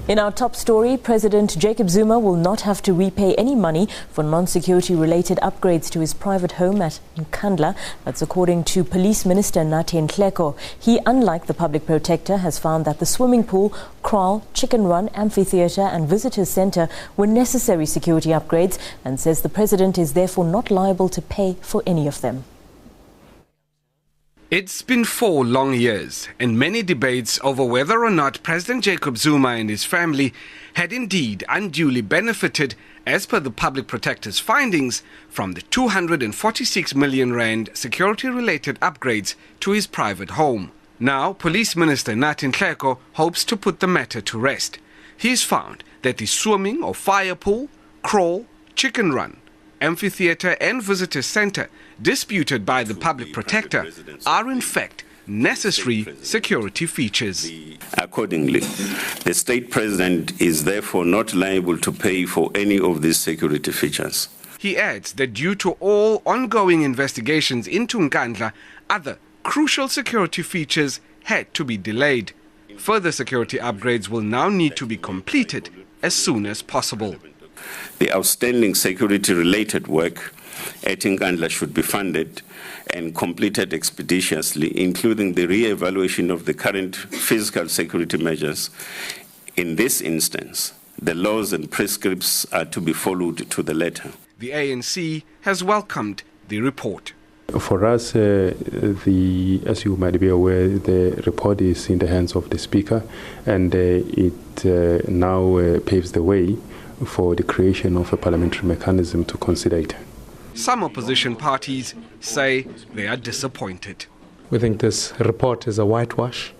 In our top story, President Jacob Zuma will not have to repay any money for non-security related upgrades to his private home at Nkandla. That's according to Police Minister Nathi Nhleko. He, unlike the public protector, has found that the swimming pool, kraal, chicken run, amphitheatre and visitor centre were necessary security upgrades and says the president is therefore not liable to pay for any of them. It's been 4 long years and many debates over whether or not President Jacob Zuma and his family had indeed unduly benefited, as per the public protector's findings, from the 246 million rand security-related upgrades to his private home. Now, Police Minister Nathi Nhleko hopes to put the matter to rest. He's found that the swimming or fire pool, kraal, chicken run, amphitheatre and visitor centre disputed by the public protector are in fact necessary security features. Accordingly, the state president is therefore not liable to pay for any of these security features. He adds that due to all ongoing investigations into Nkandla, other crucial security features had to be delayed. Further security upgrades will now need to be completed as soon as possible. The outstanding security-related work at Nkandla should be funded and completed expeditiously, including the re-evaluation of the current physical security measures. In this instance, the laws and prescripts are to be followed to the letter. The ANC has welcomed the report. For us, as you might be aware, the report is in the hands of the Speaker, and it now paves the way for the creation of a parliamentary mechanism to consider it. Some opposition parties say they are disappointed. We think this report is a whitewash.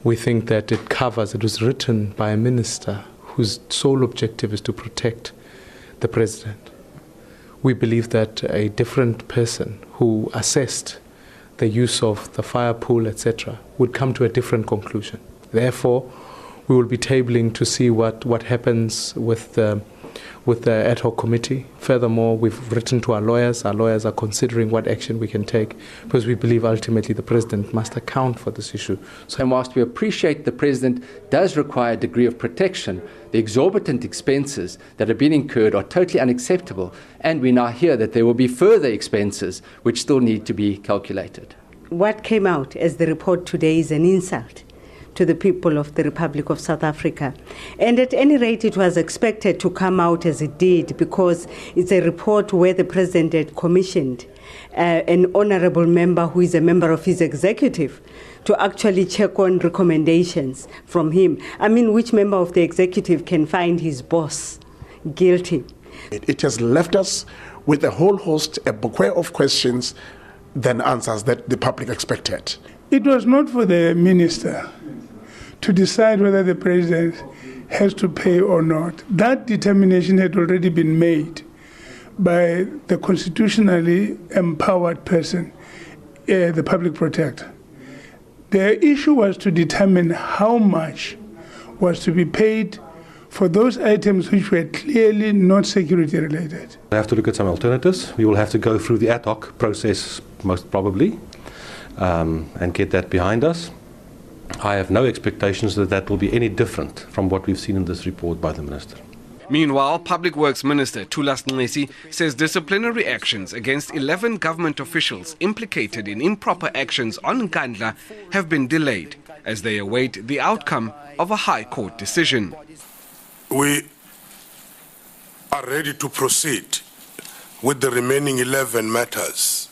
We think that it was written by a minister whose sole objective is to protect the president. We believe that a different person who assessed the use of the fire pool, etc., would come to a different conclusion. Therefore, we will be tabling to see what happens with the ad hoc committee. Furthermore, we've written to our lawyers. Our lawyers are considering what action we can take because we believe ultimately the president must account for this issue. And whilst we appreciate the president does require a degree of protection, the exorbitant expenses that have been incurred are totally unacceptable, and we now hear that there will be further expenses which still need to be calculated. What came out as the report today is an insult to the people of the Republic of South Africa. And at any rate, it was expected to come out as it did because it's a report where the president had commissioned an honorable member who is a member of his executive to actually check on recommendations from him. I mean, which member of the executive can find his boss guilty? It has left us with a whole host, a bouquet of questions than answers that the public expected. It was not for the minister to decide whether the president has to pay or not. That determination had already been made by the constitutionally empowered person, the public protector. The issue was to determine how much was to be paid for those items which were clearly not security related. We have to look at some alternatives. We will have to go through the ad hoc process most probably and get that behind us. I have no expectations that will be any different from what we've seen in this report by the Minister. Meanwhile, Public Works Minister Thulas Nxesi says disciplinary actions against 11 government officials implicated in improper actions on Nkandla have been delayed as they await the outcome of a High Court decision. We are ready to proceed with the remaining 11 matters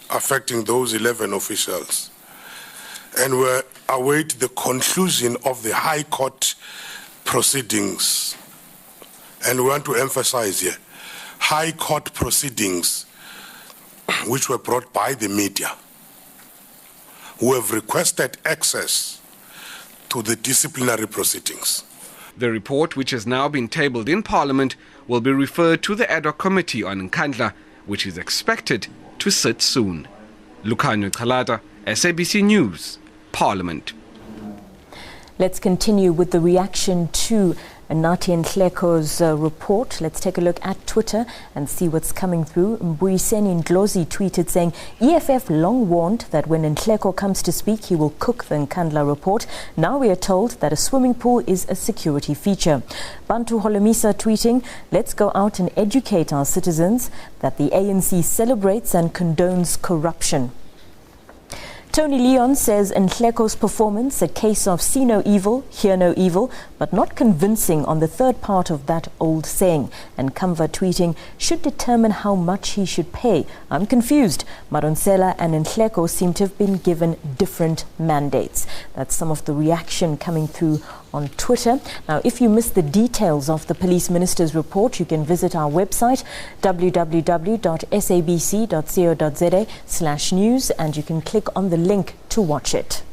affecting those 11 officials, and we await the conclusion of the High Court proceedings. And we want to emphasize here, High Court proceedings which were brought by the media, who have requested access to the disciplinary proceedings. The report, which has now been tabled in Parliament, will be referred to the ad hoc committee on Nkandla, which is expected to sit soon. Nkandla, SABC News, Parliament. Let's continue with the reaction to Nathi Nhleko's report. Let's take a look at Twitter and see what's coming through. Mbuyiseni Ndlozi tweeted saying, EFF long warned that when Nhleko comes to speak, he will cook the Nkandla report. Now we are told that a swimming pool is a security feature. Bantu Holomisa tweeting, let's go out and educate our citizens that the ANC celebrates and condones corruption. Tony Leon says Nhleko's performance, a case of see no evil, hear no evil, but not convincing on the third part of that old saying. And Kamva tweeting, should determine how much he should pay. I'm confused. Madonsela and Nhleko seem to have been given different mandates. That's some of the reaction coming through on Twitter. Now, if you missed the details of the Police Minister's report, you can visit our website, www.sabc.co.za/news, and you can click on the link to watch it.